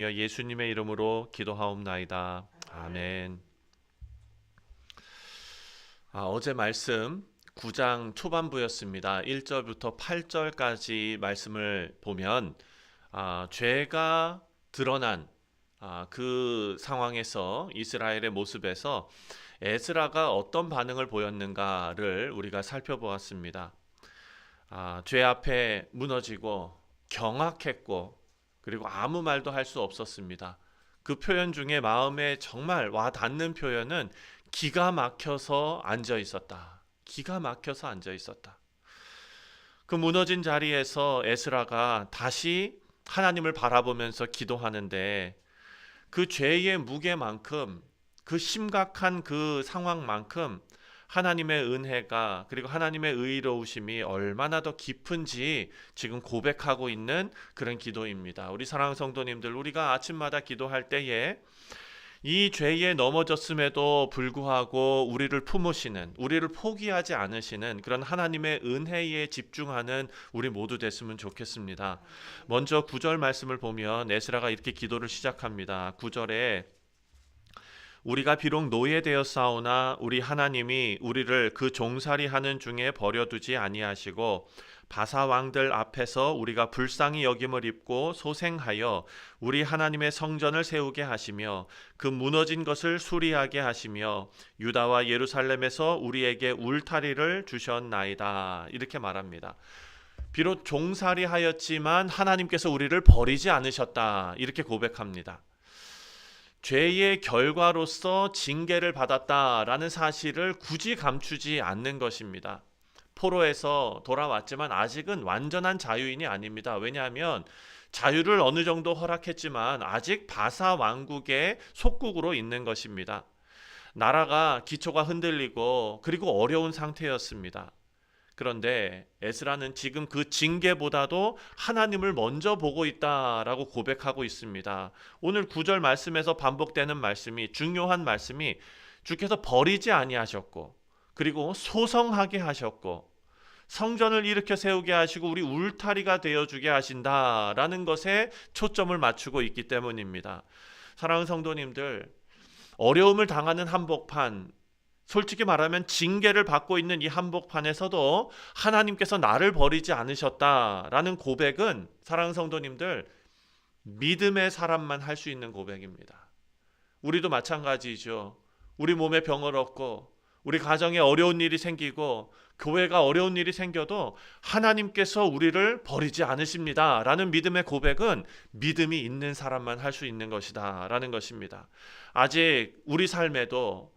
예수님의 이름으로 기도하옵나이다. 아멘. 어제 말씀 9장 초반부였습니다. 1절부터 8절까지 말씀을 보면 죄가 드러난 그 상황에서 이스라엘의 모습에서 에스라가 어떤 반응을 보였는가를 우리가 살펴보았습니다. 죄 앞에 무너지고 경악했고 그리고 아무 말도 할 수 없었습니다. 그 표현 중에 마음에 정말 와 닿는 표현은 기가 막혀서 앉아 있었다. 기가 막혀서 앉아 있었다. 그 무너진 자리에서 에스라가 다시 하나님을 바라보면서 기도하는데 그 죄의 무게만큼 그 심각한 그 상황만큼 하나님의 은혜가 그리고 하나님의 의로우심이 얼마나 더 깊은지 지금 고백하고 있는 그런 기도입니다. 우리 사랑하는 성도님들, 우리가 아침마다 기도할 때에 이 죄에 넘어졌음에도 불구하고 우리를 품으시는, 우리를 포기하지 않으시는 그런 하나님의 은혜에 집중하는 우리 모두 됐으면 좋겠습니다. 먼저 9절 말씀을 보면 에스라가 이렇게 기도를 시작합니다. 9절에 우리가 비록 노예되었사오나 우리 하나님이 우리를 그 종살이하는 중에 버려두지 아니하시고 바사 왕들 앞에서 우리가 불쌍히 여김을 입고 소생하여 우리 하나님의 성전을 세우게 하시며 그 무너진 것을 수리하게 하시며 유다와 예루살렘에서 우리에게 울타리를 주셨나이다. 이렇게 말합니다. 비록 종살이하였지만 하나님께서 우리를 버리지 않으셨다. 이렇게 고백합니다. 죄의 결과로서 징계를 받았다라는 사실을 굳이 감추지 않는 것입니다. 포로에서 돌아왔지만 아직은 완전한 자유인이 아닙니다. 왜냐하면 자유를 어느 정도 허락했지만 아직 바사 왕국의 속국으로 있는 것입니다. 나라가 기초가 흔들리고 그리고 어려운 상태였습니다. 그런데 에스라는 지금 그 징계보다도 하나님을 먼저 보고 있다라고 고백하고 있습니다. 오늘 9절 말씀에서 반복되는 말씀이 중요한 말씀이 주께서 버리지 아니하셨고 그리고 소성하게 하셨고 성전을 일으켜 세우게 하시고 우리 울타리가 되어주게 하신다라는 것에 초점을 맞추고 있기 때문입니다. 사랑하는 성도님들, 어려움을 당하는 한복판, 솔직히 말하면 징계를 받고 있는 이 한복판에서도 하나님께서 나를 버리지 않으셨다라는 고백은 사랑하는 성도님들, 믿음의 사람만 할 수 있는 고백입니다. 우리도 마찬가지죠. 우리 몸에 병을 얻고 우리 가정에 어려운 일이 생기고 교회가 어려운 일이 생겨도 하나님께서 우리를 버리지 않으십니다 라는 믿음의 고백은 믿음이 있는 사람만 할 수 있는 것이다 라는 것입니다. 아직 우리 삶에도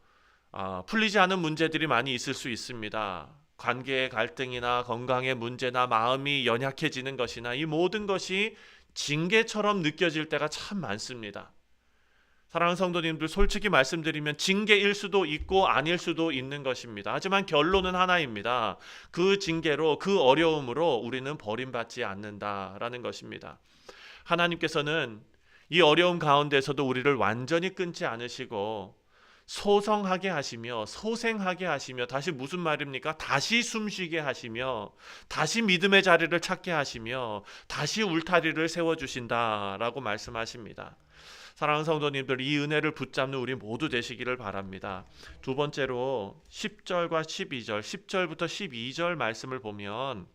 풀리지 않은 문제들이 많이 있을 수 있습니다. 관계의 갈등이나 건강의 문제나 마음이 연약해지는 것이나 이 모든 것이 징계처럼 느껴질 때가 참 많습니다. 사랑하는 성도님들, 솔직히 말씀드리면 징계일 수도 있고 아닐 수도 있는 것입니다. 하지만 결론은 하나입니다. 그 징계로, 그 어려움으로 우리는 버림받지 않는다라는 것입니다. 하나님께서는 이 어려움 가운데서도 우리를 완전히 끊지 않으시고 소성하게 하시며 소생하게 하시며, 다시 무슨 말입니까? 다시 숨쉬게 하시며 다시 믿음의 자리를 찾게 하시며 다시 울타리를 세워주신다라고 말씀하십니다. 사랑하는 성도님들, 이 은혜를 붙잡는 우리 모두 되시기를 바랍니다. 두 번째로 10절과 12절, 10절부터 12절 말씀을 보면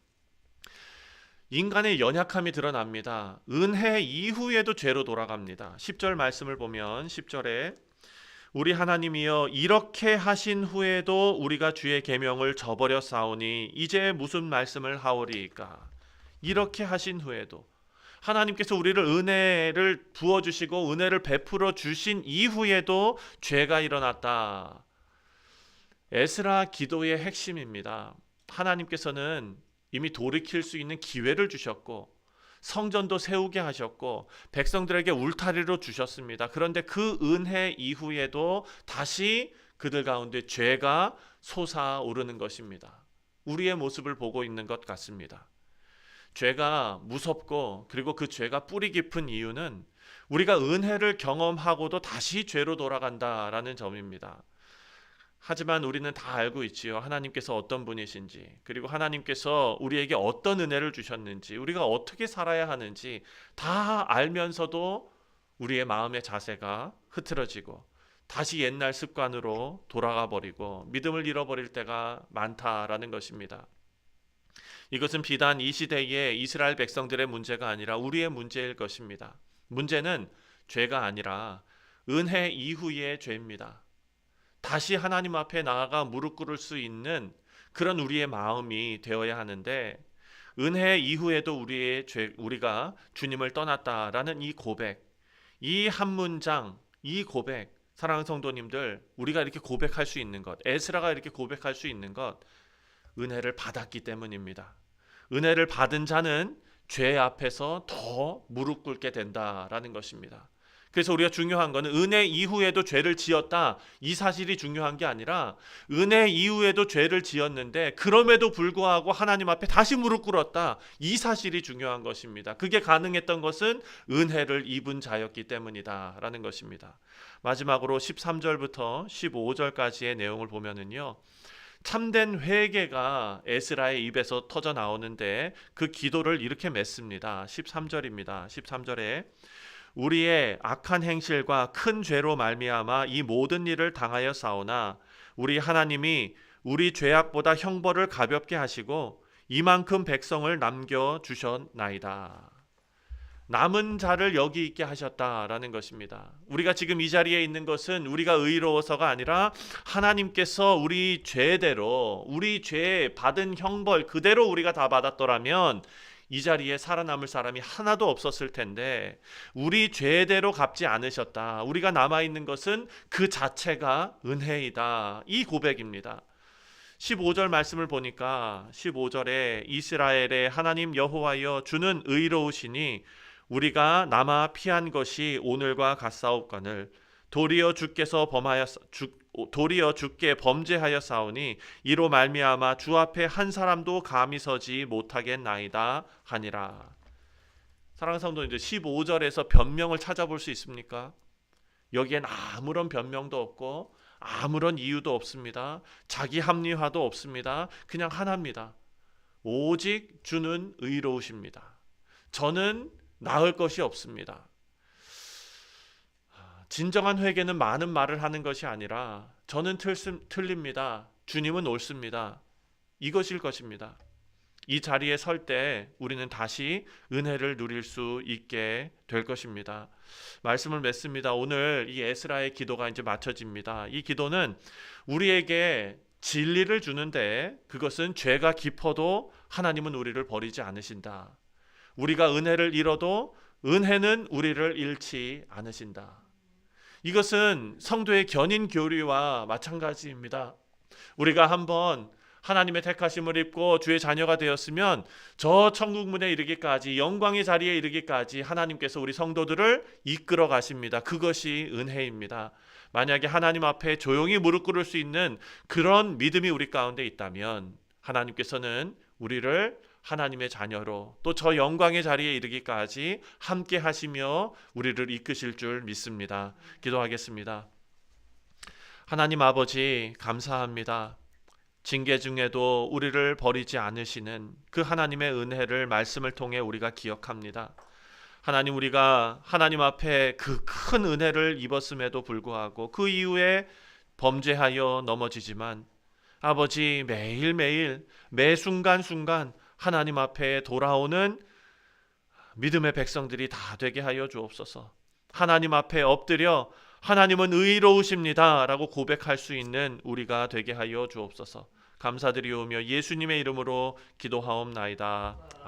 인간의 연약함이 드러납니다. 은혜 이후에도 죄로 돌아갑니다. 10절 말씀을 보면 10절에 우리 하나님이여 이렇게 하신 후에도 우리가 주의 계명을 저버렸사오니 이제 무슨 말씀을 하오리이까. 이렇게 하신 후에도 하나님께서 우리를 은혜를 부어주시고 은혜를 베풀어 주신 이후에도 죄가 일어났다. 에스라 기도의 핵심입니다. 하나님께서는 이미 돌이킬 수 있는 기회를 주셨고 성전도 세우게 하셨고 백성들에게 울타리로 주셨습니다. 그런데 그 은혜 이후에도 다시 그들 가운데 죄가 솟아오르는 것입니다. 우리의 모습을 보고 있는 것 같습니다. 죄가 무섭고 그리고 그 죄가 뿌리 깊은 이유는 우리가 은혜를 경험하고도 다시 죄로 돌아간다라는 점입니다. 하지만 우리는 다 알고 있지요. 하나님께서 어떤 분이신지, 그리고 하나님께서 우리에게 어떤 은혜를 주셨는지, 우리가 어떻게 살아야 하는지 다 알면서도 우리의 마음의 자세가 흐트러지고 다시 옛날 습관으로 돌아가 버리고 믿음을 잃어버릴 때가 많다라는 것입니다. 이것은 비단 이 시대의 이스라엘 백성들의 문제가 아니라 우리의 문제일 것입니다. 문제는 죄가 아니라 은혜 이후의 죄입니다. 다시 하나님 앞에 나아가 무릎 꿇을 수 있는 그런 우리의 마음이 되어야 하는데, 은혜 이후에도 우리가 주님을 떠났다라는 이 고백, 이 한 문장, 이 고백, 사랑하는 성도님들, 우리가 이렇게 고백할 수 있는 것, 에스라가 이렇게 고백할 수 있는 것, 은혜를 받았기 때문입니다. 은혜를 받은 자는 죄 앞에서 더 무릎 꿇게 된다라는 것입니다. 그래서 우리가 중요한 것은 은혜 이후에도 죄를 지었다, 이 사실이 중요한 게 아니라 은혜 이후에도 죄를 지었는데 그럼에도 불구하고 하나님 앞에 다시 무릎 꿇었다, 이 사실이 중요한 것입니다. 그게 가능했던 것은 은혜를 입은 자였기 때문이다 라는 것입니다. 마지막으로 13절부터 15절까지의 내용을 보면은요, 참된 회개가 에스라의 입에서 터져 나오는데 그 기도를 이렇게 맺습니다. 13절입니다. 13절에 우리의 악한 행실과 큰 죄로 말미암아 이 모든 일을 당하여 싸우나 우리 하나님이 우리 죄악보다 형벌을 가볍게 하시고 이만큼 백성을 남겨 주셨나이다. 남은 자를 여기 있게 하셨다라는 것입니다. 우리가 지금 이 자리에 있는 것은 우리가 의로워서가 아니라 하나님께서 우리 죄대로, 우리 죄 받은 형벌 그대로 우리가 다 받았더라면 이 자리에 살아남을 사람이 하나도 없었을 텐데, 우리 죄대로 갚지 않으셨다. 우리가 남아있는 것은 그 자체가 은혜이다. 이 고백입니다. 15절 말씀을 보니까 15절에 이스라엘의 하나님 여호와여 주는 의로우시니 우리가 남아 피한 것이 오늘과 같사옵거늘 도리어 주께 범죄하여 싸우니 이로 말미암아 주 앞에 한 사람도 감히 서지 못하겠나이다 하니라. 사랑하는 성도님들, 15절에서 변명을 찾아볼 수 있습니까? 여기엔 아무런 변명도 없고 아무런 이유도 없습니다. 자기 합리화도 없습니다. 그냥 하나입니다. 오직 주는 의로우십니다. 저는 나을 것이 없습니다. 진정한 회개는 많은 말을 하는 것이 아니라 저는 틀립니다. 주님은 옳습니다. 이것일 것입니다. 이 자리에 설 때 우리는 다시 은혜를 누릴 수 있게 될 것입니다. 말씀을 맺습니다. 오늘 이 에스라의 기도가 이제 마쳐집니다. 이 기도는 우리에게 진리를 주는데 그것은 죄가 깊어도 하나님은 우리를 버리지 않으신다. 우리가 은혜를 잃어도 은혜는 우리를 잃지 않으신다. 이것은 성도의 견인 교리와 마찬가지입니다. 우리가 한번 하나님의 택하심을 입고 주의 자녀가 되었으면 저 천국문에 이르기까지, 영광의 자리에 이르기까지 하나님께서 우리 성도들을 이끌어 가십니다. 그것이 은혜입니다. 만약에 하나님 앞에 조용히 무릎 꿇을 수 있는 그런 믿음이 우리 가운데 있다면 하나님께서는 우리를 하나님의 자녀로 또 저 영광의 자리에 이르기까지 함께 하시며 우리를 이끄실 줄 믿습니다. 기도하겠습니다. 하나님 아버지, 감사합니다. 징계 중에도 우리를 버리지 않으시는 그 하나님의 은혜를 말씀을 통해 우리가 기억합니다. 하나님, 우리가 하나님 앞에 그 큰 은혜를 입었음에도 불구하고 그 이후에 범죄하여 넘어지지만 아버지, 매일매일 매 순간순간 하나님 앞에 돌아오는 믿음의 백성들이 다 되게 하여 주옵소서. 하나님 앞에 엎드려 하나님은 의로우십니다 라고 고백할 수 있는 우리가 되게 하여 주옵소서. 감사드리오며 예수님의 이름으로 기도하옵나이다.